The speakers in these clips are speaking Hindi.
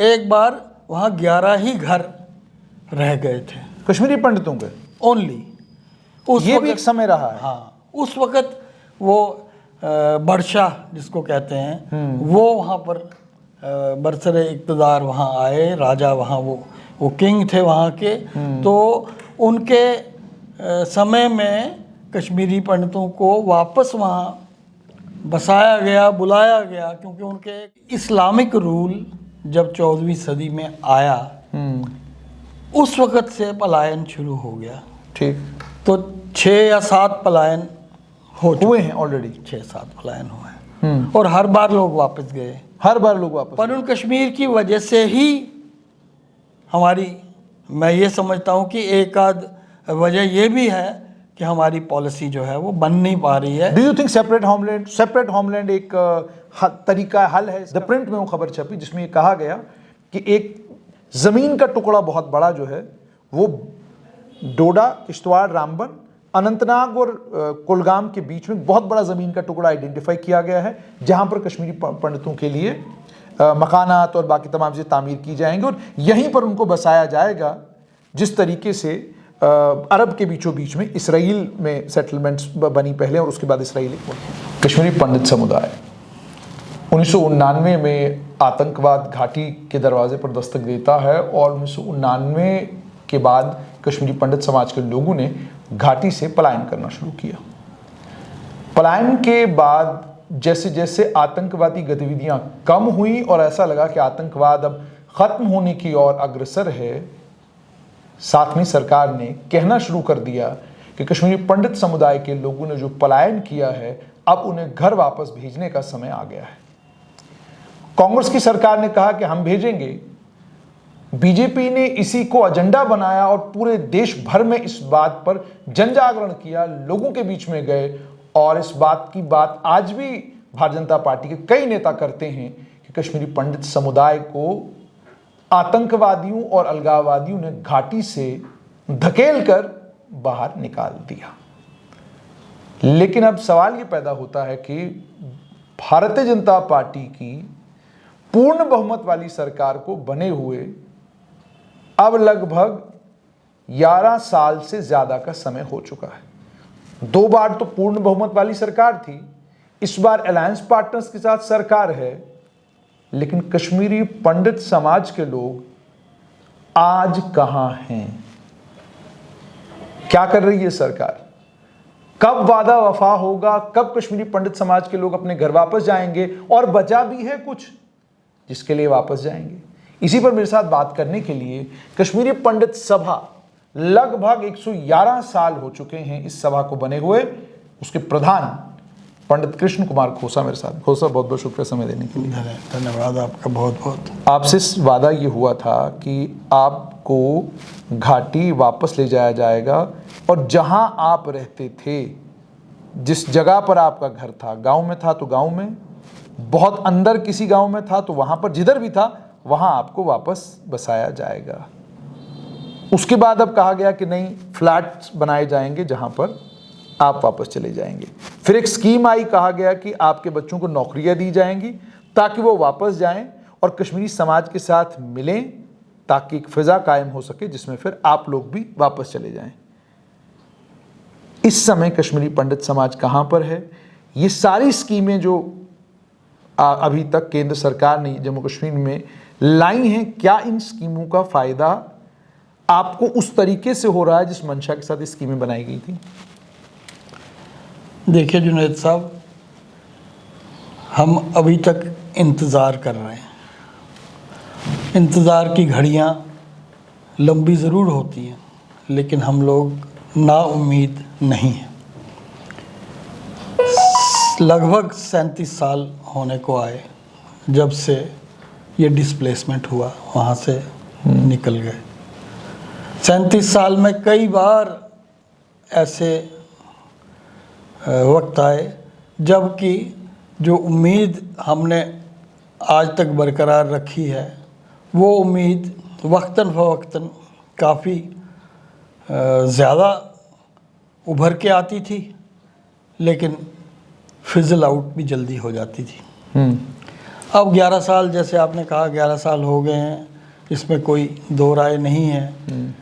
एक बार वहाँ 11 ही घर रह गए थे कश्मीरी पंडितों के, ओनली। ये भी एक समय रहा है। हाँ, उस वक़्त वो बादशाह जिसको कहते हैं वो वहाँ पर बरसरे इक़्तिदार वहाँ आए, राजा वहाँ वो किंग थे वहाँ के। तो उनके समय में कश्मीरी पंडितों को वापस वहाँ बसाया गया, बुलाया गया, क्योंकि उनके इस्लामिक रूल जब 14वीं सदी में आया उस वक़्त से पलायन शुरू हो गया। ठीक। तो 6 या 7 पलायन हुए हैं ऑलरेडी, 6-7 पलायन हुए हैं और हर बार लोग वापस गए, हर बार लोग वापस। पर उन कश्मीर की वजह से ही हमारी, मैं ये समझता हूँ कि एक आध वजह ये भी है कि हमारी पॉलिसी जो है वो बन नहीं पा रही है। Do you think separate homeland एक तरीका हल है? द प्रिंट में वो खबर छपी जिसमें ये कहा गया कि एक जमीन का टुकड़ा बहुत बड़ा जो है वो डोडा, किश्तवाड़, रामबन, अनंतनाग और कुलगाम के बीच में बहुत बड़ा ज़मीन का टुकड़ा आइडेंटिफाई किया गया है जहां पर कश्मीरी पंडितों के लिए मकानात और बाकी तमाम चीज़ें तामीर की जाएंगी और यहीं पर उनको बसाया जाएगा, जिस तरीके से अरब के बीचों बीच में इसराइल में सेटलमेंट्स बनी पहले और उसके बाद इसराइली। कश्मीरी पंडित समुदाय 1999 में आतंकवाद घाटी के दरवाजे पर दस्तक देता है और 1999 के बाद कश्मीरी पंडित समाज के लोगों ने घाटी से पलायन करना शुरू किया। पलायन के बाद जैसे जैसे आतंकवादी गतिविधियां कम हुई और ऐसा लगा कि आतंकवाद अब खत्म होने की ओर अग्रसर है, साथ में सरकार ने कहना शुरू कर दिया कि कश्मीरी पंडित समुदाय के लोगों ने जो पलायन किया है अब उन्हें घर वापस भेजने का समय आ गया है। कांग्रेस की सरकार ने कहा कि हम भेजेंगे, बीजेपी ने इसी को एजेंडा बनाया और पूरे देश भर में इस बात पर जन जागरण किया, लोगों के बीच में गए और इस बात की बात आज भी भारतीय जनता पार्टी के कई नेता करते हैं कि कश्मीरी पंडित समुदाय को आतंकवादियों और अलगाववादियों ने घाटी से धकेल कर बाहर निकाल दिया। लेकिन अब सवाल ये पैदा होता है कि भारतीय जनता पार्टी की पूर्ण बहुमत वाली सरकार को बने हुए अब लगभग 11 साल से ज्यादा का समय हो चुका है। 2 बार तो पूर्ण बहुमत वाली सरकार थी, इस बार अलायंस पार्टनर्स के साथ सरकार है, लेकिन कश्मीरी पंडित समाज के लोग आज कहां हैं? क्या कर रही है सरकार? कब वादा वफा होगा? कब कश्मीरी पंडित समाज के लोग अपने घर वापस जाएंगे? और बचा भी है कुछ जिसके लिए वापस जाएंगे? इसी पर मेरे साथ बात करने के लिए कश्मीरी पंडित सभा, लगभग 111 साल हो चुके हैं इस सभा को बने हुए, उसके प्रधान पंडित कृष्ण कुमार खोसा मेरे साथ। खोसा, बहुत बहुत शुक्रिया समय देने के लिए। धन्यवाद आपका बहुत बहुत। आपसे वादा ये हुआ था कि आपको घाटी वापस ले जाया जाएगा और जहां आप रहते थे, जिस जगह पर आपका घर था, गांव में था तो गांव में, बहुत अंदर किसी गांव में था तो वहां पर जिधर भी था वहां आपको वापस बसाया जाएगा। उसके बाद अब कहा गया कि नहीं, फ्लैट्स बनाए जाएंगे जहां पर आप वापस चले जाएंगे। फिर एक स्कीम आई, कहा गया कि आपके बच्चों को नौकरियां दी जाएंगी ताकि वो वापस जाएं और कश्मीरी समाज के साथ मिलें, ताकि एक फिजा कायम हो सके जिसमें फिर आप लोग भी वापस चले जाएं। इस समय कश्मीरी पंडित समाज कहां पर है? ये सारी स्कीमें जो अभी तक केंद्र सरकार ने जम्मू कश्मीर में लाई हैं, क्या इन स्कीमों का फायदा आपको उस तरीके से हो रहा है जिस मंशा के साथ ये स्कीमें बनाई गई थी? देखिए जुनैद साहब, हम अभी तक इंतज़ार कर रहे हैं। इंतज़ार की घड़ियां लंबी ज़रूर होती हैं, लेकिन हम लोग नाउम्मीद नहीं हैं। लगभग 37 साल होने को आए जब से ये डिस्प्लेसमेंट हुआ, वहाँ से निकल गए। 37 साल में कई बार ऐसे वक्त आए जबकि जो उम्मीद हमने आज तक बरकरार रखी है वो उम्मीद वक्तन फ़वक्तन काफ़ी ज़्यादा उभर के आती थी, लेकिन फिज़ल आउट भी जल्दी हो जाती थी। अब 11 साल, जैसे आपने कहा 11 साल हो गए हैं, इसमें कोई दो राय नहीं है।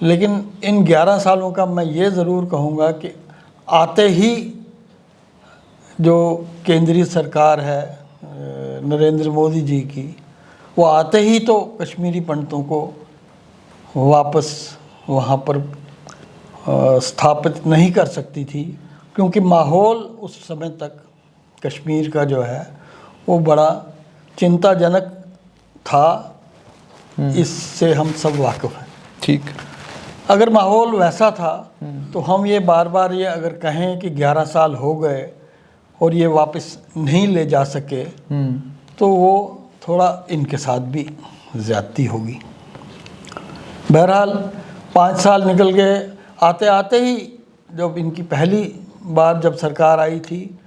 लेकिन इन 11 सालों का मैं ये ज़रूर कहूँगा कि आते ही जो केंद्रीय सरकार है नरेंद्र मोदी जी की, वो आते ही तो कश्मीरी पंडितों को वापस वहाँ पर स्थापित नहीं कर सकती थी, क्योंकि माहौल उस समय तक कश्मीर का जो है वो बड़ा चिंताजनक था। इससे हम सब वाकिफ़ हैं। ठीक। अगर माहौल वैसा था तो हम ये बार बार ये अगर कहें कि 11 साल हो गए और ये वापस नहीं ले जा सके, तो वो थोड़ा इनके साथ भी ज़्यादती होगी। बहरहाल 5 साल निकल गए। आते आते ही जब इनकी पहली बार जब सरकार आई थी,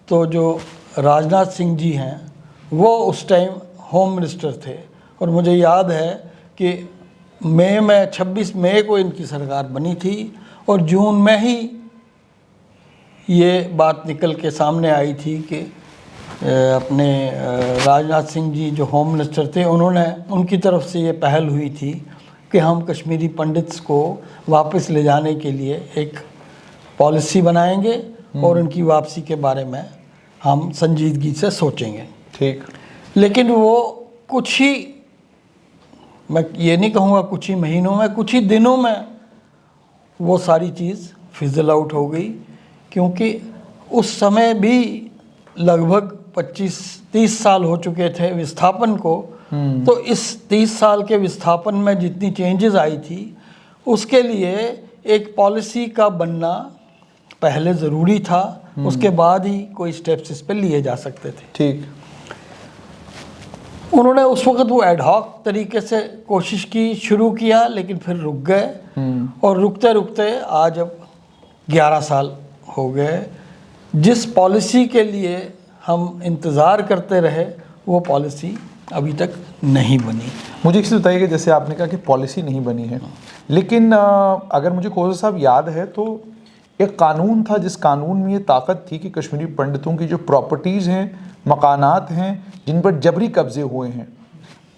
तो जो राजनाथ सिंह जी हैं वो उस टाइम होम मिनिस्टर थे, और मुझे याद है कि 26 मई को इनकी सरकार बनी थी, और जून में ही ये बात निकल के सामने आई थी कि अपने राजनाथ सिंह जी जो होम मिनिस्टर थे, उनकी तरफ से ये पहल हुई थी कि हम कश्मीरी पंडित्स को वापस ले जाने के लिए एक पॉलिसी बनाएंगे और उनकी वापसी के बारे में हम संजीदगी से सोचेंगे। ठीक। लेकिन वो कुछ ही, मैं ये नहीं कहूँगा कुछ ही महीनों में, कुछ ही दिनों में वो सारी चीज़ फिजल आउट हो गई, क्योंकि उस समय भी लगभग 25-30 साल हो चुके थे विस्थापन को। तो इस 30 साल के विस्थापन में जितनी चेंजेस आई थी, उसके लिए एक पॉलिसी का बनना पहले ज़रूरी था। उसके बाद ही कोई स्टेप्स इस पर लिए जा सकते थे। ठीक। उन्होंने उस वक्त वो एडहॉक तरीके से कोशिश की, शुरू किया, लेकिन फिर रुक गए, और रुकते रुकते आज अब 11 साल हो गए। जिस पॉलिसी के लिए हम इंतज़ार करते रहे, वो पॉलिसी अभी तक नहीं बनी। मुझे एक चीज़ बताइए कि जैसे आपने कहा कि पॉलिसी नहीं बनी है, लेकिन अगर मुझे खोजा साहब याद है तो एक कानून था, जिस कानून में ये ताकत थी कि कश्मीरी पंडितों की जो प्रॉपर्टीज़ हैं, मकानात हैं, जिन पर जबरी कब्जे हुए हैं,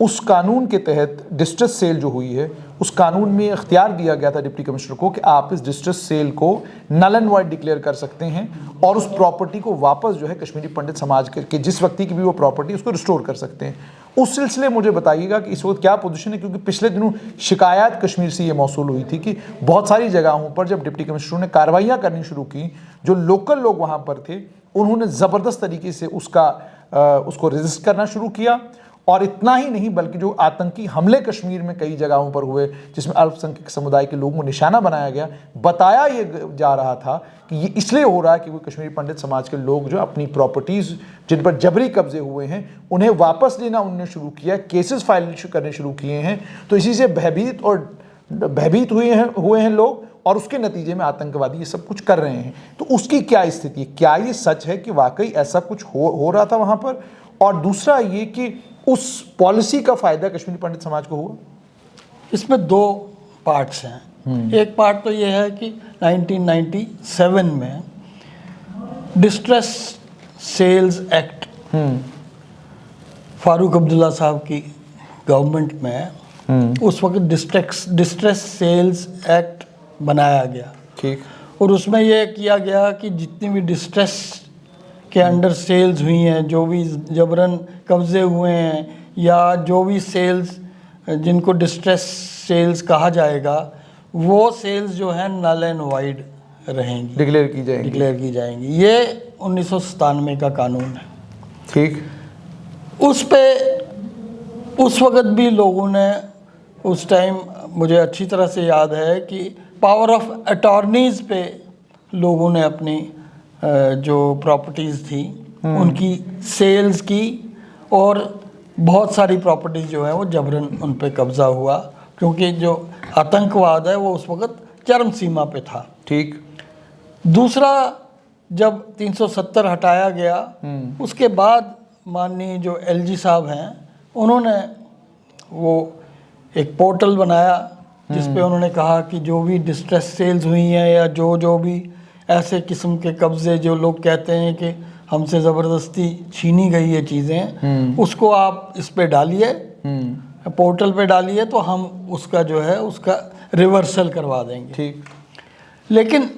उस कानून के तहत डिस्ट्रेस सेल जो हुई है, उस कानून में इख्तियार दिया गया था डिप्टी कमिश्नर को कि आप इस डिस्ट्रेस सेल को नल एंड वाइड डिक्लेयर कर सकते हैं और उस प्रॉपर्टी को वापस जो है कश्मीरी पंडित समाज के जिस व्यक्ति की भी वो प्रॉपर्टी, उसको रिस्टोर कर सकते हैं। उस सिलसिले मुझे बताइएगा कि इस वक्त क्या पोजीशन है, क्योंकि पिछले दिनों शिकायत कश्मीर से ये मौसूल हुई थी कि बहुत सारी जगहों पर जब डिप्टी कमिश्नर ने कार्रवाइयाँ करनी शुरू की, जो लोकल लोग वहाँ पर थे उन्होंने ज़बरदस्त तरीके से उसको रजिस्ट करना शुरू किया। और इतना ही नहीं, बल्कि जो आतंकी हमले कश्मीर में कई जगहों पर हुए, जिसमें अल्पसंख्यक समुदाय के लोगों को निशाना बनाया गया, बताया ये जा रहा था कि ये इसलिए हो रहा है कि कोई कश्मीरी पंडित समाज के लोग जो अपनी प्रॉपर्टीज़ जिन पर जबरी कब्जे हुए हैं उन्हें वापस लेना उन्होंने शुरू किया, केसेस फाइल करने शुरू किए हैं। तो इसी से भयभीत हुए हैं लोग, और उसके नतीजे में आतंकवादी ये सब कुछ कर रहे हैं। तो उसकी क्या स्थिति है? क्या ये सच है कि वाकई ऐसा कुछ हो रहा था वहाँ पर? और दूसरा ये कि उस पॉलिसी का फ़ायदा कश्मीरी पंडित समाज को हुआ? इसमें 2 पार्ट्स हैं। एक पार्ट तो ये है कि 1997 में distress sales act Farooq Abdullah साहब की गवर्नमेंट में उस वक्त डिस्ट्रेस सेल्स एक्ट बनाया गया। ठीक। और उसमें यह किया गया कि जितनी भी डिस्ट्रेस के अंडर सेल्स हुई हैं, जो भी जबरन कब्जे हुए हैं, या जो भी सेल्स जिनको डिस्ट्रेस सेल्स कहा जाएगा, वो सेल्स जो है नल एंड वाइड रहेंगी, डिक्लेयर की जाएंगी। ये 1997 का कानून है। ठीक। उस पे उस वक़्त भी लोगों ने, उस टाइम मुझे अच्छी तरह से याद है कि पावर ऑफ अटॉर्नीज़ पे लोगों ने अपनी जो प्रॉपर्टीज़ थी उनकी सेल्स की, और बहुत सारी प्रॉपर्टीज़ जो है वो जबरन उन पे कब्ज़ा हुआ, क्योंकि जो आतंकवाद है वो उस वक़्त चरम सीमा पे था। ठीक। दूसरा, जब 370 हटाया गया, उसके बाद माननीय जो LG साहब हैं, उन्होंने वो एक पोर्टल बनाया जिस पे उन्होंने कहा कि जो भी डिस्ट्रेस सेल्स हुई हैं, या जो भी ऐसे किस्म के कब्ज़े जो लोग कहते हैं कि हमसे ज़बरदस्ती छीनी गई ये चीज़ें, उसको आप इस पे डालिए, पोर्टल पे डालिए, तो हम उसका जो है उसका रिवर्सल करवा देंगे। ठीक। लेकिन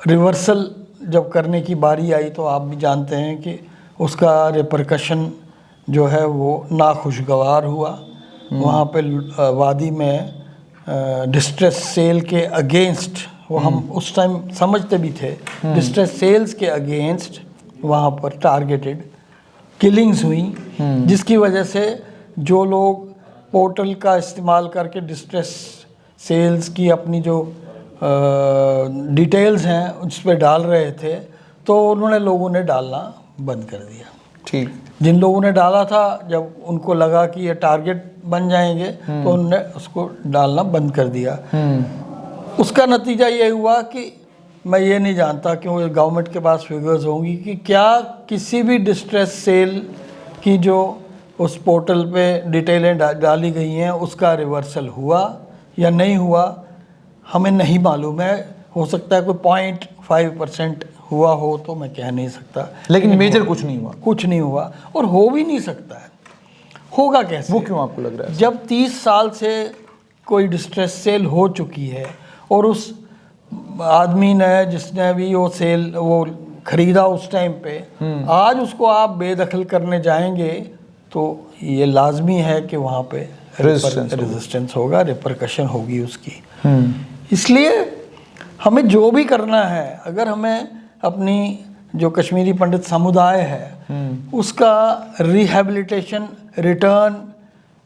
रिवर्सल जब करने की बारी आई तो आप भी जानते हैं कि उसका रिपरकशन जो है वो नाखुशगवार हुआ। वहाँ पे वादी में डिस्ट्रेस सेल के अगेंस्ट, वो हम उस टाइम समझते भी थे, डिस्ट्रेस सेल्स के अगेंस्ट वहाँ पर टारगेटेड किलिंग्स हुई, जिसकी वजह से जो लोग पोर्टल का इस्तेमाल करके डिस्ट्रेस सेल्स की अपनी जो डिटेल्स हैं उस पर डाल रहे थे, तो उन्होंने लोगों ने डालना बंद कर दिया। ठीक। जिन लोगों ने डाला था, जब उनको लगा कि ये टारगेट बन जाएंगे तो उन्होंने उसको डालना बंद कर दिया। उसका नतीजा ये हुआ कि मैं ये नहीं जानता कि वो गवर्नमेंट के पास फिगर्स होंगी कि क्या किसी भी डिस्ट्रेस सेल की जो उस पोर्टल पे डिटेलें डाली गई हैं उसका रिवर्सल हुआ या नहीं हुआ, हमें नहीं मालूम है। हो सकता है कोई 0.5% हुआ हो, तो मैं कह नहीं सकता, लेकिन मेजर कुछ नहीं हुआ। कुछ नहीं हुआ और हो भी नहीं सकता है। होगा कैसे? वो क्यों आपको लग रहा है? जब 30 साल से कोई डिस्ट्रेस सेल हो चुकी है और उस आदमी ने जिसने भी वो सेल वो खरीदा उस टाइम पे, आज उसको आप बेदखल करने जाएंगे तो ये लाजमी है कि वहाँ पे रेजिस्टेंस होगा, रिपरकशन होगी उसकी। इसलिए हमें जो भी करना है, अगर हमें अपनी जो कश्मीरी पंडित समुदाय है उसका रिहैबिलिटेशन, रिटर्न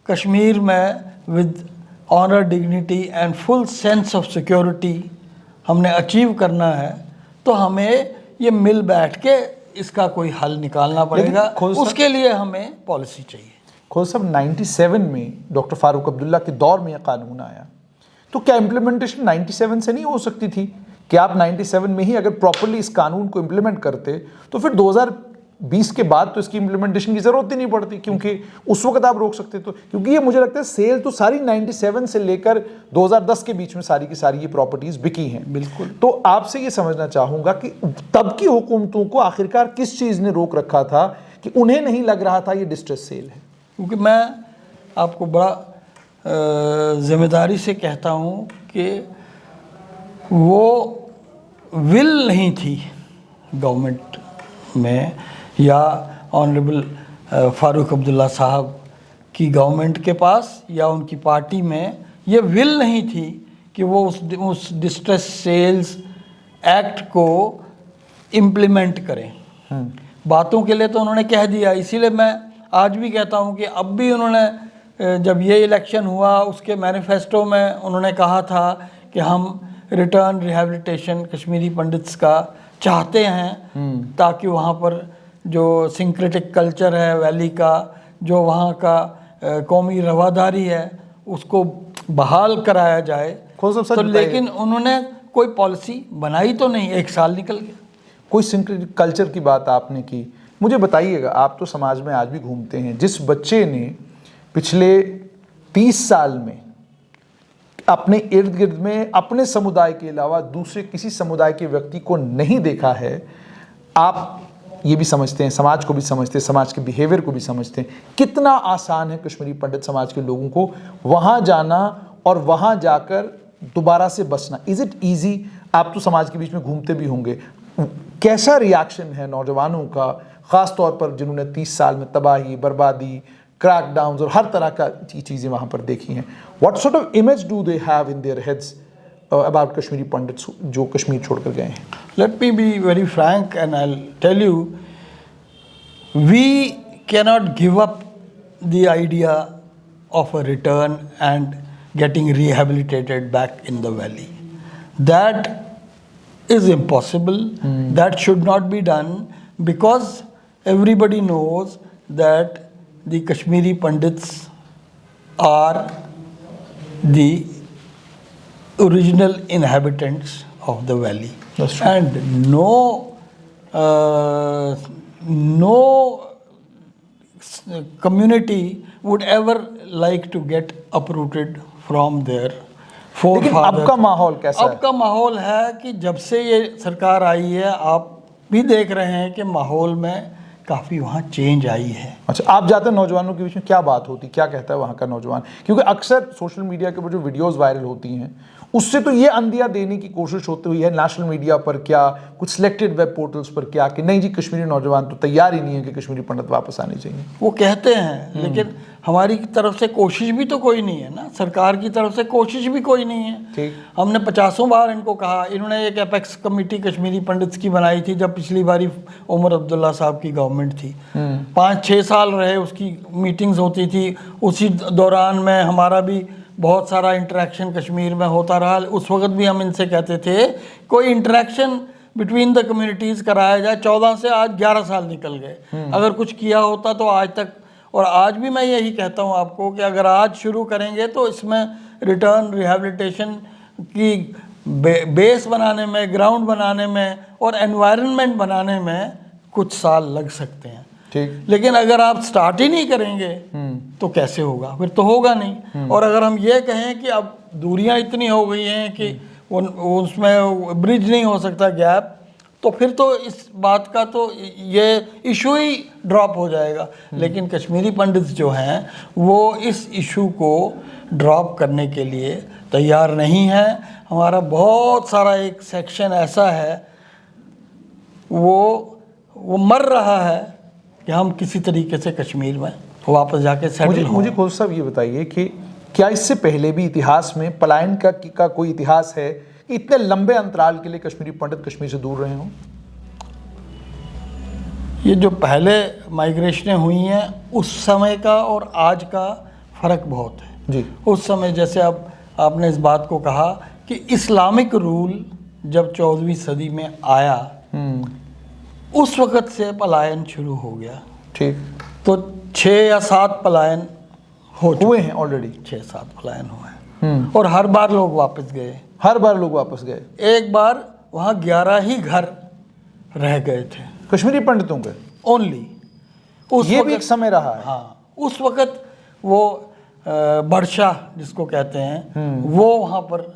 कश्मीर में with honour, dignity and full sense of security हमने अचीव करना है, तो हमें ये मिल बैठ के इसका कोई हल निकालना पड़ेगा। उसके लिए हमें पॉलिसी चाहिए। खोल साहब, 97 में डॉक्टर फारूक अब्दुल्ला के दौर में यह कानून आया, तो क्या इम्प्लीमेंटेशन 97 से नहीं हो सकती थी? कि आप 97 में ही अगर प्रॉपरली इस कानून को इम्प्लीमेंट करते तो फिर 2020 के बाद तो इसकी इम्प्लीमेंटेशन की जरूरत ही नहीं पड़ती, क्योंकि उस वक्त आप रोक सकते। तो क्योंकि ये मुझे लगता है सेल तो सारी 97 से लेकर 2010 के बीच में सारी की सारी ये प्रॉपर्टीज बिकी हैं। बिल्कुल। तो आपसे ये समझना चाहूंगा कि तब की हुकूमतों को आखिरकार किस चीज ने रोक रखा था कि उन्हें नहीं लग रहा था ये डिस्ट्रेस सेल है? क्योंकि मैं आपको बड़ा जिम्मेदारी से कहता हूँ कि वो विल नहीं थी गवर्नमेंट में या ऑनरेबल फारूक अब्दुल्ला साहब की गवर्नमेंट के पास या उनकी पार्टी में ये विल नहीं थी कि वो उस डिस्ट्रेस सेल्स एक्ट को इम्प्लीमेंट करें। बातों के लिए तो उन्होंने कह दिया, इसीलिए मैं आज भी कहता हूँ कि अब भी उन्होंने जब ये इलेक्शन हुआ उसके मैनिफेस्टो में उन्होंने कहा था कि हम रिटर्न रिहैबिलिटेशन कश्मीरी पंडित्स का चाहते हैं, ताकि वहाँ पर जो सिंक्रेटिक कल्चर है वैली का, जो वहाँ का कौमी रवादारी है, उसको बहाल कराया जाए। तो लेकिन उन्होंने कोई पॉलिसी बनाई तो नहीं, 1 साल निकल गया। कोई सिंक्रेटिक कल्चर की बात आपने की, मुझे बताइएगा, आप तो समाज में आज भी घूमते हैं, जिस बच्चे ने पिछले 30 साल में अपने इर्द गिर्द में अपने समुदाय के अलावा दूसरे किसी समुदाय के व्यक्ति को नहीं देखा है, आप ये भी समझते हैं, समाज को भी समझते हैं, समाज के बिहेवियर को भी समझते हैं, कितना आसान है कश्मीरी पंडित समाज के लोगों को वहाँ जाना और वहाँ जाकर दोबारा से बसना। Is it easy? आप तो समाज के बीच में घूमते भी होंगे, कैसा रिएक्शन है नौजवानों का, ख़ास तौर पर जिन्होंने 30 साल में तबाही, बर्बादी, क्रैकडाउन्स और हर तरह का चीज़ें वहाँ पर देखी हैं? What sort of image do they have in their heads about Kashmiri pandits जो कश्मीर छोड़कर गए हैं? Let me be very frank and I'll tell you, we cannot give up the idea of a return and getting rehabilitated back in the valley. That is impossible. That should not be done, because everybody knows that the Kashmiri Pandits are the original inhabitants of the valley. That's true. And no community would ever like to get uprooted from their forefathers. लेकिन अब का माहौल कैसा है? अब का माहौल है कि जब से ये सरकार आई है, आप भी देख रहे हैं कि माहौल में काफ़ी वहाँ चेंज आई है। अच्छा, आप जाते हैं नौजवानों के बीच में, क्या बात होती, क्या कहता है वहाँ का नौजवान? क्योंकि अक्सर सोशल मीडिया के ऊपर जो वीडियोस वायरल होती हैं उससे तो ये अंदिया देने की कोशिश होती हुई है नेशनल मीडिया पर, क्या कुछ सिलेक्टेड वेब पोर्टल्स पर, क्या कि नहीं जी कश्मीरी नौजवान तो तैयार ही नहीं है कि कश्मीरी पंडित वापस आने चाहिए। वो कहते हैं, लेकिन हमारी तरफ से कोशिश भी तो कोई नहीं है ना, सरकार की तरफ से कोशिश भी कोई नहीं है। ठीक। हमने 50 बार इनको कहा। इन्होंने एक एपेक्स कमेटी कश्मीरी पंडित्स की बनाई थी जब पिछली बारी उमर अब्दुल्ला साहब की गवर्नमेंट थी। 5-6 साल रहे, उसकी मीटिंग्स होती थी। उसी दौरान में हमारा भी बहुत सारा इंटरेक्शन कश्मीर में होता रहा। उस वक्त भी हम इनसे कहते थे कोई इंटरेक्शन बिटवीन द कम्युनिटीज़ कराया जाए। 14 से आज 11 साल निकल गए। अगर कुछ किया होता तो आज तक, और आज भी मैं यही कहता हूँ आपको कि अगर आज शुरू करेंगे तो इसमें रिटर्न रिहैबिलिटेशन की बेस बनाने में, ग्राउंड बनाने में और एनवायरनमेंट बनाने में कुछ साल लग सकते हैं। ठीक। लेकिन अगर आप स्टार्ट ही नहीं करेंगे तो कैसे होगा? फिर तो होगा नहीं। और अगर हम ये कहें कि अब दूरियां इतनी हो गई हैं कि उसमें ब्रिज नहीं हो सकता, गैप, तो फिर तो इस बात का तो ये इशू ही ड्रॉप हो जाएगा। लेकिन कश्मीरी पंडित जो हैं वो इस इशू को ड्रॉप करने के लिए तैयार नहीं है। हमारा बहुत सारा एक सेक्शन ऐसा है वो मर रहा है कि हम किसी तरीके से कश्मीर में वापस जाके सेटल हों। मुझे खोज साहब ये बताइए कि क्या इससे पहले भी इतिहास में पलायन का कोई इतिहास है कि इतने लंबे अंतराल के लिए कश्मीरी पंडित कश्मीर से दूर रहे हों? ये जो पहले माइग्रेशनें हुई हैं उस समय का और आज का फ़र्क बहुत है जी। उस समय, जैसे अब आपने इस बात को कहा कि इस्लामिक रूल जब 14वीं सदी में आया उस वक़्त से पलायन शुरू हो गया। ठीक। तो 6 या 7 पलायन हुए हैं ऑलरेडी। 6-7 पलायन हुए हैं और हर बार लोग वापस गए। हर बार लोग वापस गए। एक बार वहाँ 11 ही घर रह गए थे कश्मीरी पंडितों के ओनली। ये भी एक समय रहा है। हाँ, उस वक़्त वो बादशाह जिसको कहते हैं वो वहाँ पर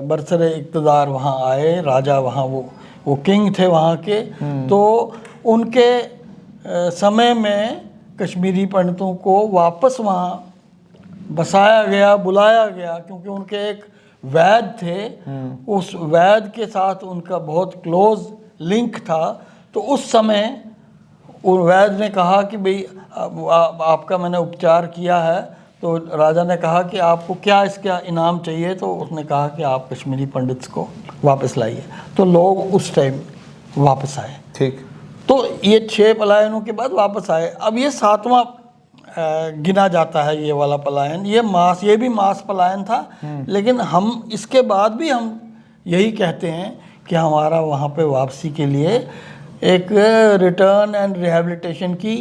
बरसरे इक़्तिदार वहाँ आए, राजा वहाँ वो किंग थे वहाँ के। तो उनके समय में कश्मीरी पंडितों को वापस वहाँ बसाया गया, बुलाया गया, क्योंकि उनके एक वैद थे। उस वैद के साथ उनका बहुत क्लोज लिंक था। तो उस समय उन वैद ने कहा कि भाई आपका मैंने उपचार किया है। तो राजा ने कहा कि आपको क्या इसका इनाम चाहिए? तो उसने कहा कि आप कश्मीरी पंडित्स को वापस लाइए। तो लोग उस टाइम वापस आए। ठीक। तो ये 6 पलायनों के बाद वापस आए। अब ये 7वां गिना जाता है ये वाला पलायन। ये भी मास पलायन था। लेकिन हम इसके बाद भी हम यही कहते हैं कि हमारा वहाँ पे वापसी के लिए एक रिटर्न एंड रिहैबिलिटेशन की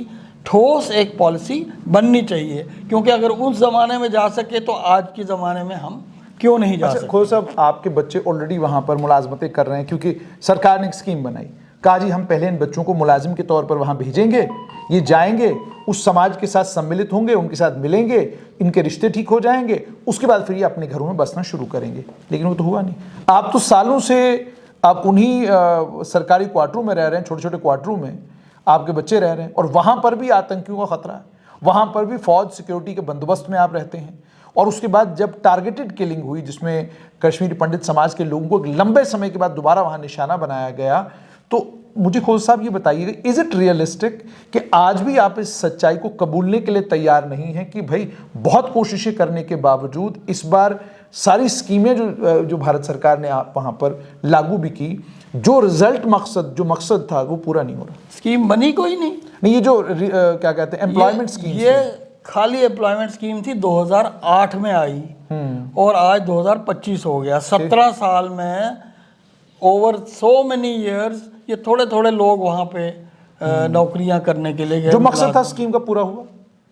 ठोस एक पॉलिसी बननी चाहिए। क्योंकि अगर उस ज़माने में जा सके तो आज के ज़माने में हम क्यों नहीं जा सकते? खोज साहब, आपके बच्चे ऑलरेडी वहाँ पर मुलाजमतें कर रहे हैं क्योंकि सरकार ने एक स्कीम बनाई। कहा जी हम पहले इन बच्चों को मुलाजिम के तौर पर वहाँ भेजेंगे, ये जाएंगे, उस समाज के साथ सम्मिलित होंगे, उनके साथ मिलेंगे, इनके रिश्ते ठीक हो जाएंगे, उसके बाद फिर ये अपने घरों में बसना शुरू करेंगे। लेकिन वो तो हुआ नहीं। आप तो सालों से आप उन्हीं सरकारी क्वार्टरों में रह रहे हैं, छोटे छोटे क्वार्टरों में आपके बच्चे रह रहे हैं, और वहाँ पर भी आतंकियों का खतरा है, वहाँ पर भी फौज सिक्योरिटी के बंदोबस्त में आप रहते हैं। और उसके बाद जब टारगेटेड किलिंग हुई जिसमें कश्मीरी पंडित समाज के लोगों को एक लंबे समय के बाद दोबारा वहाँ निशाना बनाया गया, तो मुझे खोज साहब ये बताइएगा, इज इट रियलिस्टिक कि आज भी आप इस सच्चाई को कबूलने के लिए तैयार नहीं हैं कि भाई बहुत कोशिशें करने के बावजूद इस बार सारी स्कीमें जो भारत सरकार ने वहाँ पर लागू भी की, जो मकसद था वो पूरा नहीं हो रहा? स्कीम बनी कोई नहीं। ये जो क्या कहते हैं एम्प्लॉयमेंट स्कीम, ये खाली एम्प्लॉयमेंट स्कीम थी, 2008 में आई और आज 2025 हो गया। 17 साल में ओवर सो मेनी इयर्स ये थोड़े थोड़े लोग वहाँ पे नौकरियां करने के लिए गए। जो मकसद था स्कीम का पूरा हुआ?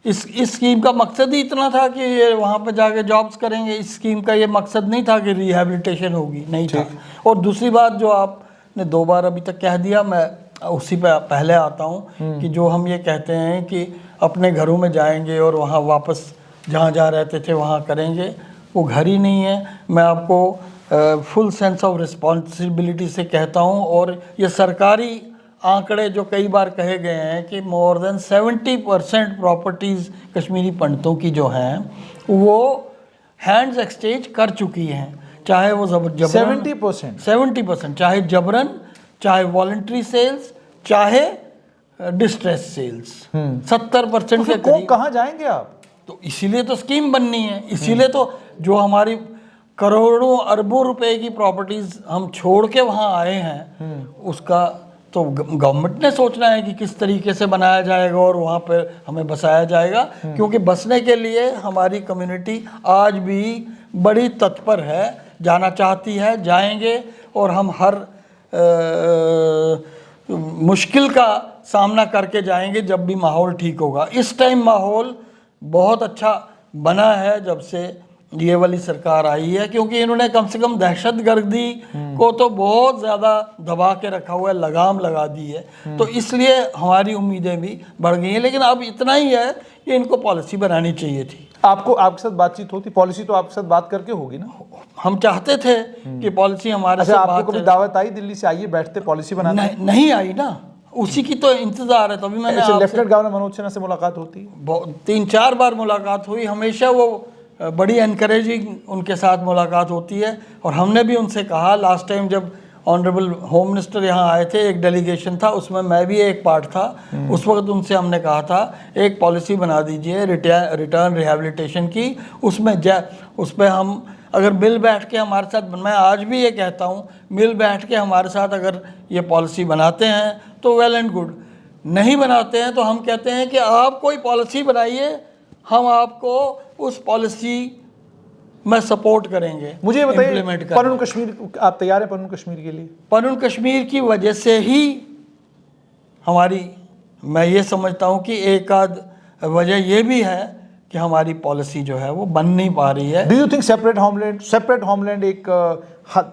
इस स्कीम का मकसद ही इतना था कि ये वहाँ पे जाके जॉब्स करेंगे। इस स्कीम का ये मकसद नहीं था कि रिहैबिलिटेशन होगी, नहीं था। और दूसरी बात जो आपने 2 बार अभी तक कह दिया, मैं उसी पे पहले आता हूँ कि जो हम ये कहते हैं कि अपने घरों में जाएंगे और वहाँ वापस जहाँ रहते थे वहाँ करेंगे, वो घर ही नहीं है। मैं आपको फुल सेंस ऑफ रिस्पॉन्सिबिलिटी से कहता हूँ। और ये सरकारी आंकड़े जो कई बार कहे गए हैं कि मोर देन 70% प्रॉपर्टीज़ कश्मीरी पंडितों की जो हैं वो हैंड्स एक्सचेंज कर चुकी हैं, चाहे वो जबरन 70%, चाहे जबरन, चाहे वॉलंटरी सेल्स, चाहे डिस्ट्रेस सेल्स, 70% के करीब। कहाँ जाएंगे आप? तो इसीलिए तो स्कीम बननी है, इसीलिए तो जो हमारी करोड़ों अरबों रुपए की प्रॉपर्टीज हम छोड़ के वहाँ आए हैं, उसका तो गवर्नमेंट ने सोचना है कि किस तरीके से बनाया जाएगा और वहाँ पे हमें बसाया जाएगा। क्योंकि बसने के लिए हमारी कम्युनिटी आज भी बड़ी तत्पर है, जाना चाहती है, जाएंगे। और हम हर मुश्किल का सामना करके जाएंगे जब भी माहौल ठीक होगा। इस टाइम माहौल बहुत अच्छा बना है जब से ये वाली सरकार आई है, क्योंकि इन्होंने कम से कम दहशतगर्दी को तो बहुत ज़्यादा दबा के रखा हुआ है, लगाम लगा दी है। तो इसलिए हमारी उम्मीदें भी बढ़ गई हैं। लेकिन अब इतना ही है कि इनको पॉलिसी बनानी चाहिए थी। आपके साथ बातचीत होती? पॉलिसी तो आपके साथ बात करके होगी ना? हम चाहते थे कि पॉलिसी हमारे साथ आपको कभी दावत आई दिल्ली से, आइए बैठते पॉलिसी बनाने? नहीं आई ना, उसी की तो इंतजार है। तभी मैंने लेफ्टिनेंट गवर्नर मनोज सिन्हा से मुलाकात होती है? 3-4 बार मुलाकात हुई, हमेशा वो बड़ी एनकरेजिंग उनके साथ मुलाकात होती है। और हमने भी उनसे कहा, लास्ट टाइम जब ऑनरेबल होम मिनिस्टर यहाँ आए थे, एक डेलीगेशन था, उसमें मैं भी एक पार्ट था। उस वक्त उनसे हमने कहा था एक पॉलिसी बना दीजिए रिटर्न रिहैबिलिटेशन की, उस पर हम अगर मिल बैठ के हमारे साथ, मैं आज भी ये कहता हूँ, मिल बैठ के हमारे साथ अगर ये पॉलिसी बनाते हैं तो वेल एंड गुड, नहीं बनाते हैं तो हम कहते हैं कि आप कोई पॉलिसी बनाइए, हम आपको उस पॉलिसी में सपोर्ट करेंगे। मुझे बताइए, पनून कश्मीर आप तैयार हैं? पनून कश्मीर के लिए, पनून कश्मीर की वजह से ही हमारी, मैं ये समझता हूँ कि एक आध वजह ये भी है कि हमारी पॉलिसी जो है वो बन नहीं पा रही है। Do you think separate homeland एक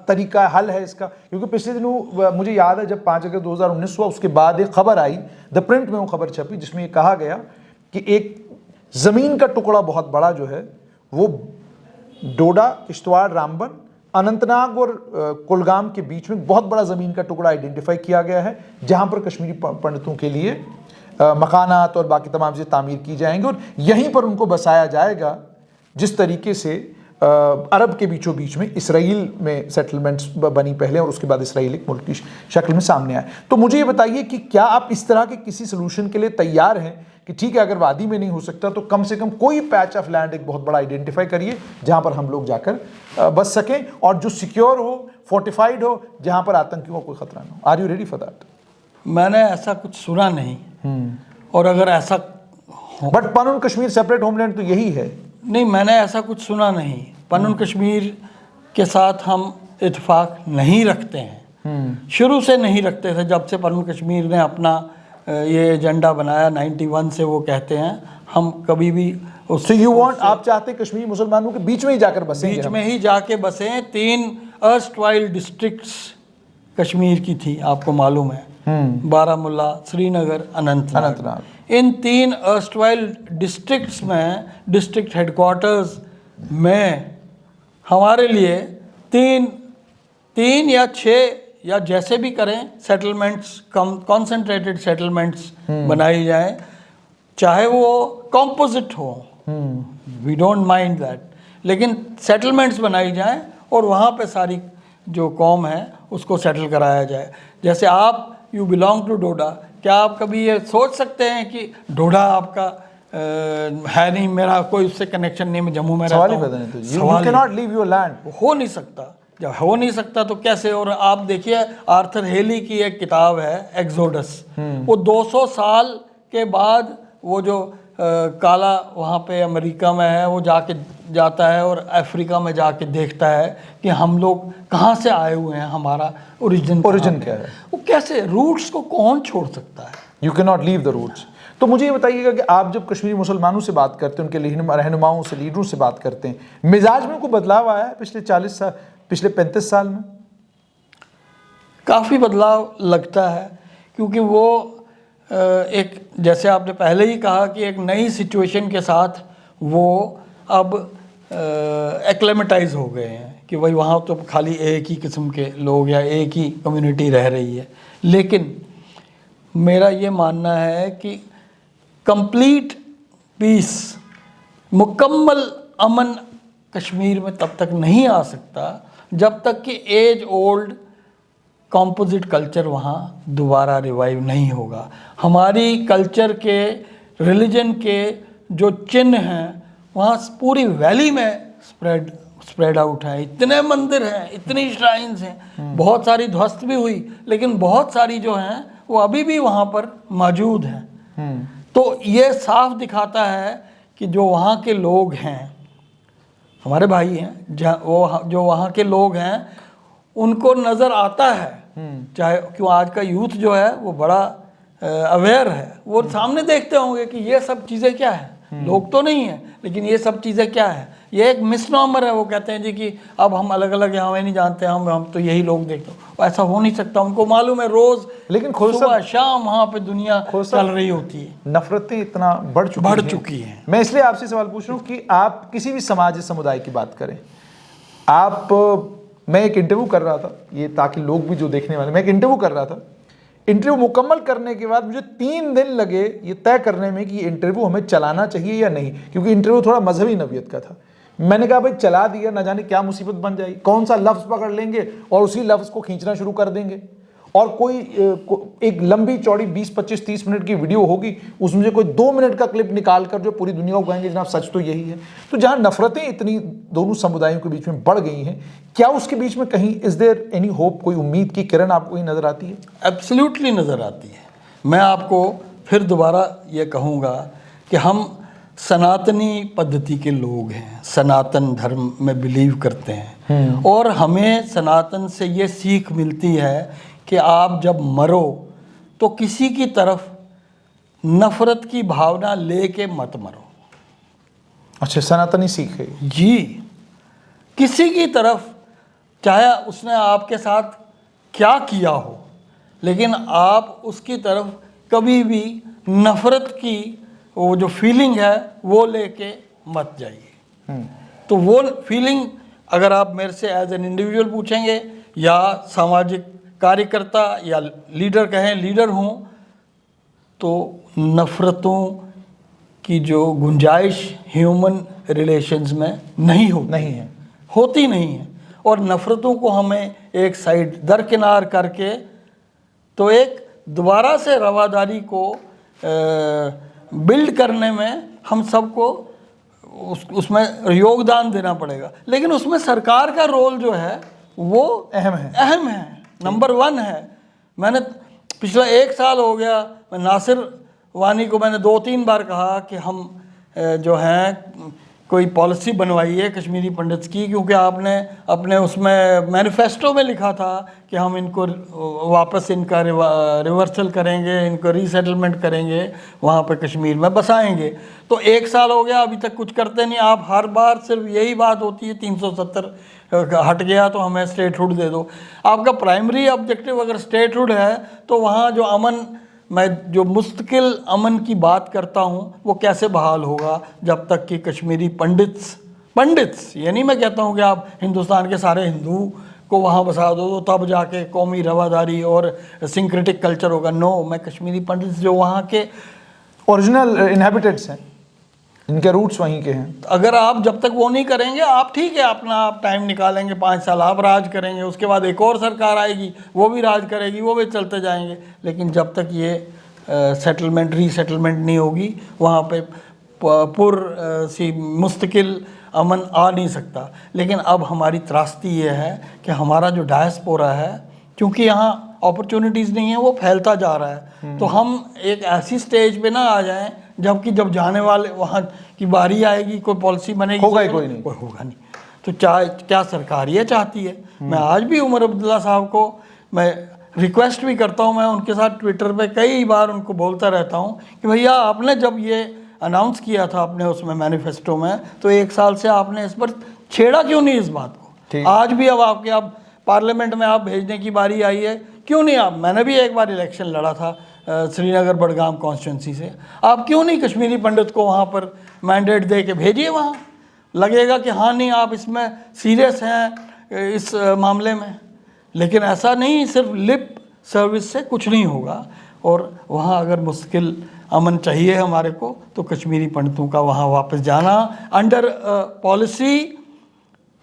तरीका हल है इसका? क्योंकि पिछले दिनों मुझे याद है जब 5 अगस्त 2019 हुआ, उसके बाद एक खबर आई, द प्रिंट में वो खबर छपी, जिसमें ये कहा गया कि एक ज़मीन का टुकड़ा बहुत बड़ा जो है वो डोडा, किश्तवाड़, रामबन, अनंतनाग और कुलगाम के बीच में बहुत बड़ा ज़मीन का टुकड़ा आइडेंटिफाई किया गया है, जहां पर कश्मीरी पंडितों के लिए मकानात और बाकी तमाम चीज़ें तामीर की जाएंगी और यहीं पर उनको बसाया जाएगा, जिस तरीके से अरब के बीचों बीच में इसराइल में सेटलमेंट्स बनी पहले और उसके बाद इसराइल एक मुल्क की शक्ल में सामने आए। तो मुझे ये बताइए कि क्या आप इस तरह के किसी सोल्यूशन के लिए तैयार हैं कि ठीक है, अगर वादी में नहीं हो सकता तो कम से कम कोई पैच ऑफ लैंड एक बहुत बड़ा आइडेंटिफाई करिए जहां पर हम लोग जाकर बच सकें और जो सिक्योर हो, फोर्टिफाइड हो, जहां पर आतंकियों को कोई खतरा ना हो। Are you ready for that? मैंने ऐसा कुछ सुना नहीं। और अगर ऐसा but Panun Kashmir separate homeland तो यही है। नहीं, मैंने ऐसा कुछ सुना नहीं। पनून कश्मीर के साथ हम इत्तेफाक नहीं रखते हैं, शुरू से नहीं रखते थे। जब से पनून कश्मीर ने अपना ये एजेंडा बनाया 91 से, वो कहते हैं हम कभी भी उससे यू वांट, आप चाहते कश्मीरी मुसलमानों के बीच में ही जाकर बसें? बीच में ही जाके बसें। 3 अर्स्टवाइल डिस्ट्रिक्ट्स कश्मीर की थी, आपको मालूम है, बारामुल्ला, श्रीनगर, अनंतनाग। इन 3 अर्स्टवाइल डिस्ट्रिक्ट्स में, डिस्ट्रिक्ट हेडक्वार्टर्स में हमारे लिए 3 या 6 या जैसे भी करें सेटलमेंट्स, कॉन्सेंट्रेटेड सेटलमेंट्स बनाई जाए, चाहे वो कॉम्पोजिट हो, वी डोंट माइंड दैट, लेकिन सेटलमेंट्स बनाई जाएं और वहाँ पे सारी जो कौम है उसको सेटल कराया जाए। जैसे आप, यू बिलोंग टू डोडा, क्या आप कभी ये सोच सकते हैं कि डोडा आपका है नहीं, मेरा कोई उससे कनेक्शन नहीं, मैं जम्मू में रहता हूँ? You cannot leave your land। हो नहीं सकता। जब हो नहीं सकता तो कैसे? और आप देखिए, आर्थर हेली की एक किताब है एक्सोडस, वो 200 साल के बाद वो जो काला वहाँ पे अमेरिका में है, वो जाता है और अफ्रीका में जाके देखता है कि हम लोग कहाँ से आए हुए हैं, हमारा ओरिजिन क्या है, वो कैसे, रूट्स को कौन छोड़ सकता है? You can not leave the roots. तो मुझे ये बताइएगा कि आप जब कश्मीरी मुसलमानों से बात करते हैं, उनके रहनुमाओं से, लीडरों से बात करते हैं, मिजाज में कोई बदलाव आया है पिछले 35 साल में? काफ़ी बदलाव लगता है, क्योंकि वो एक, जैसे आपने पहले ही कहा कि एक नई सिचुएशन के साथ वो अब एक्लेमेटाइज हो गए हैं कि भाई वहाँ तो खाली एक ही किस्म के लोग या एक ही कम्युनिटी रह रही है, लेकिन मेरा ये मानना है कि कंप्लीट पीस, मुकम्मल अमन कश्मीर में तब तक नहीं आ सकता जब तक कि एज ओल्ड कॉम्पोजिट कल्चर वहाँ दोबारा रिवाइव नहीं होगा। हमारी कल्चर के, रिलीजन के जो चिन्ह हैं वहाँ पूरी वैली में स्प्रेड आउट है। इतने मंदिर हैं, इतनी श्राइन्स हैं, बहुत सारी ध्वस्त भी हुई, लेकिन बहुत सारी जो हैं वो अभी भी वहाँ पर मौजूद हैं। तो ये साफ दिखाता है कि जो वहाँ के लोग हैं, हमारे भाई हैं, जो वहाँ के लोग हैं, उनको नज़र आता है, चाहे क्यों आज का यूथ जो है वो बड़ा अवेयर है, वो सामने देखते होंगे कि ये सब चीज़ें क्या है, लोग तो नहीं है लेकिन ये सब चीज़ें क्या है। ये एक मिसनॉमर है, वो कहते हैं जी कि अब हम अलग अलग यहाँ नहीं जानते, हम तो यही लोग देखते हो, ऐसा हो नहीं सकता। उनको मालूम है रोज़ लेकिन सुबह शाम वहाँ पे दुनिया चल रही होती है, नफरतें इतना बढ़ चुकी हैं। मैं इसलिए आपसे सवाल पूछ रहा हूँ कि आप किसी भी समाज या समुदाय की बात करें, मैं एक इंटरव्यू कर रहा था, ये ताकि लोग भी जो देखने वाले, मैं एक इंटरव्यू कर रहा था। इंटरव्यू मुकम्मल करने के बाद मुझे 3 दिन लगे ये तय करने में कि ये इंटरव्यू हमें चलाना चाहिए या नहीं, क्योंकि इंटरव्यू थोड़ा मजहबी नवियत का था। मैंने कहा भाई चला दिया, ना जाने क्या मुसीबत बन जाएगी, कौन सा लफ्ज़ पकड़ लेंगे और उसी लफ्ज़ को खींचना शुरू कर देंगे, और कोई एक लंबी चौड़ी 20, 25, 30 मिनट की वीडियो होगी, उसमें से कोई 2 मिनट का क्लिप निकाल कर जो पूरी दुनिया को कहेंगे जनाब सच तो यही है। तो जहाँ नफरतें इतनी दोनों समुदायों के बीच में बढ़ गई हैं, क्या उसके बीच में कहीं इज देयर एनी होप, कोई उम्मीद की किरण आपको कहीं नज़र आती है? एब्सोल्युटली नज़र आती है। मैं आपको फिर दोबारा ये कहूँगा कि हम सनातनी पद्धति के लोग हैं, सनातन धर्म में बिलीव करते हैं, और हमें सनातन से ये सीख मिलती है कि आप जब मरो तो किसी की तरफ नफरत की भावना लेके मत मरो। अच्छा, सनातनी सीख है जी। किसी की तरफ, चाहे उसने आपके साथ क्या किया हो, लेकिन आप उसकी तरफ कभी भी नफरत की वो जो फीलिंग है वो लेके मत जाइए। तो वो फीलिंग अगर आप मेरे से एज एन इंडिविजुअल पूछेंगे या सामाजिक कार्यकर्ता या लीडर कहें, लीडर हूँ, तो नफ़रतों की जो गुंजाइश ह्यूमन रिलेशंस में नहीं होती नहीं है। और नफ़रतों को हमें एक साइड दरकिनार करके तो एक दोबारा से रवादारी को बिल्ड करने में हम सबको उसमें योगदान देना पड़ेगा। लेकिन उसमें सरकार का रोल जो है वो अहम है, नंबर 1 है। मैंने पिछला 1 साल हो गया, मैं नासिर वानी को मैंने 2-3 बार कहा कि हम जो हैं कोई पॉलिसी बनवाइए कश्मीरी पंडित्स की, क्योंकि आपने अपने उसमें मैनिफेस्टो में लिखा था कि हम इनको वापस इनका रिवर्सल करेंगे, इनको रीसेटलमेंट करेंगे, वहाँ पे कश्मीर में बसाएंगे। तो 1 साल हो गया, अभी तक कुछ करते नहीं। आप हर बार सिर्फ यही बात होती है 370 हट गया तो हमें स्टेटहुड दे दो। आपका प्राइमरी ऑब्जेक्टिव अगर स्टेटहुड है तो वहाँ जो अमन, मैं जो मुस्तकिल अमन की बात करता हूँ वो कैसे बहाल होगा जब तक कि कश्मीरी पंडित्स ये नहीं मैं कहता हूँ कि आप हिंदुस्तान के सारे हिंदू को वहाँ बसा दो तो तब जाके कौमी रवादारी और सिंक्रेटिक कल्चर होगा। नो, मैं कश्मीरी पंडित्स जो वहाँ के ओरिजिनल इनहेबिटेंट्स हैं, इनके रूट्स वहीं के हैं, अगर आप जब तक वो नहीं करेंगे, आप ठीक है अपना आप टाइम निकालेंगे, 5 साल आप राज करेंगे, उसके बाद एक और सरकार आएगी वो भी राज करेगी, वो भी चलते जाएंगे। लेकिन जब तक ये सेटलमेंट रीसेटलमेंट नहीं होगी वहाँ पे सी मुस्तकिल अमन आ नहीं सकता। लेकिन अब हमारी त्रासदी ये है कि हमारा जो डायस्पोरा है, क्योंकि यहाँ अपॉर्चुनिटीज़ नहीं है, वो फैलता जा रहा है। तो हम एक ऐसी स्टेज पे ना आ जाएं जबकि जब जाने वाले वहाँ की बारी आएगी, कोई पॉलिसी बनेगी, होगा ही कोई होगा नहीं। तो क्या सरकार ये चाहती है? मैं आज भी उमर अब्दुल्ला साहब को मैं रिक्वेस्ट भी करता हूँ, मैं उनके साथ ट्विटर पे कई बार उनको बोलता रहता हूँ कि भैया आपने जब ये अनाउंस किया था अपने उसमें मैनिफेस्टो में, तो 1 साल से आपने इस पर छेड़ा क्यों नहीं इस बात को? आज भी अब आपके पार्लियामेंट में आप भेजने की बारी आई है, क्यों नहीं? आप, मैंने भी एक बार इलेक्शन लड़ा था श्रीनगर बडगाम कॉन्स्टिट्यूंसी से, आप क्यों नहीं कश्मीरी पंडित को वहाँ पर मैंडेट दे के भेजिए? वहाँ लगेगा कि हाँ नहीं आप इसमें सीरियस हैं, इस मामले में। लेकिन ऐसा नहीं सिर्फ लिप सर्विस से कुछ नहीं होगा, और वहाँ अगर मुश्किल अमन चाहिए हमारे को तो कश्मीरी पंडितों का वहाँ वापस जाना अंडर पॉलिसी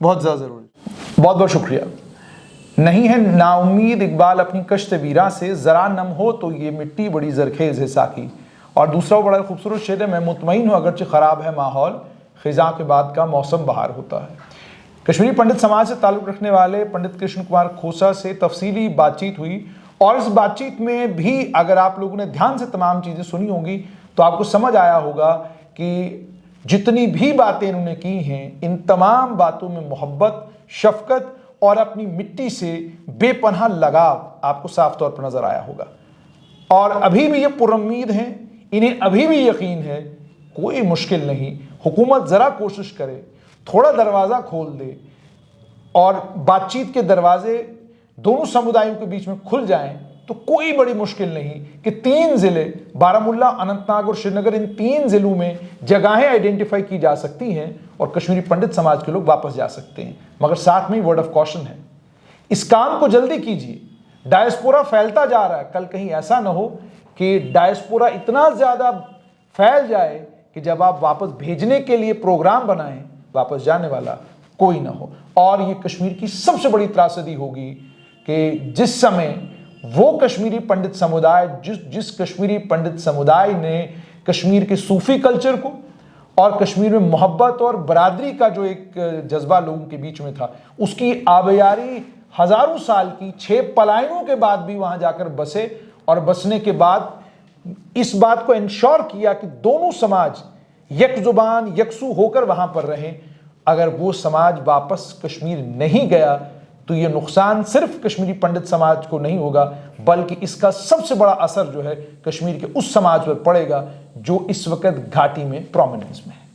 बहुत ज़्यादा ज़रूरी। बहुत बहुत शुक्रिया। नहीं है नाउम्मीद इकबाल अपनी कश्त वीरा से, ज़रा नम हो तो ये मिट्टी बड़ी जरखेज़ है साकी। और दूसरा बड़ा खूबसूरत शेर है, मैं मुतमईन हूँ अगरचे ख़राब है माहौल, ख़िज़ा के बाद का मौसम बहार होता है। कश्मीरी पंडित समाज से ताल्लुक़ रखने वाले पंडित कृष्ण कुमार खोसा से तफसीली बातचीत हुई, और इस बातचीत में भी अगर आप लोगों ने ध्यान से तमाम चीज़ें सुनी होंगी तो आपको समझ आया होगा कि जितनी भी बातें इन्होंने की हैं, इन तमाम बातों में मोहब्बत, शफ़क़त और अपनी मिट्टी से बेपनाह लगाव आपको साफ तौर पर नज़र आया होगा। और अभी भी ये पुरुम्मीद हैं, इन्हें अभी भी यकीन है कोई मुश्किल नहीं, हुकूमत ज़रा कोशिश करे, थोड़ा दरवाज़ा खोल दे और बातचीत के दरवाजे दोनों समुदायों के बीच में खुल जाएं तो कोई बड़ी मुश्किल नहीं कि 3 ज़िले बारामुल्ला, अनंतनाग और श्रीनगर, इन 3 ज़िलों में जगहें आइडेंटिफाई की जा सकती हैं और कश्मीरी पंडित समाज के लोग वापस जा सकते हैं। मगर साथ में वर्ड ऑफ कॉशन है, इस काम को जल्दी कीजिए। डायस्पोरा फैलता जा रहा है, कल कहीं ऐसा ना हो कि डायस्पोरा इतना ज़्यादा फैल जाए कि जब आप वापस भेजने के लिए प्रोग्राम बनाएं, वापस जाने वाला कोई ना हो। और ये कश्मीर की सबसे बड़ी त्रासदी होगी कि जिस समय वो कश्मीरी पंडित समुदाय, जिस कश्मीरी पंडित समुदाय ने कश्मीर के सूफी कल्चर को और कश्मीर में मोहब्बत और बरादरी का जो एक जज्बा लोगों के बीच में था, उसकी आबयारी हज़ारों साल की 6 पलायनों के बाद भी वहाँ जाकर बसे, और बसने के बाद इस बात को इंश्योर किया कि दोनों समाज यक जुबान यकसू होकर वहाँ पर रहें। अगर वो समाज वापस कश्मीर नहीं गया तो ये नुकसान सिर्फ कश्मीरी पंडित समाज को नहीं होगा, बल्कि इसका सबसे बड़ा असर जो है कश्मीर के उस समाज पर पड़ेगा जो इस वक्त घाटी में प्रोमिनेंस में है।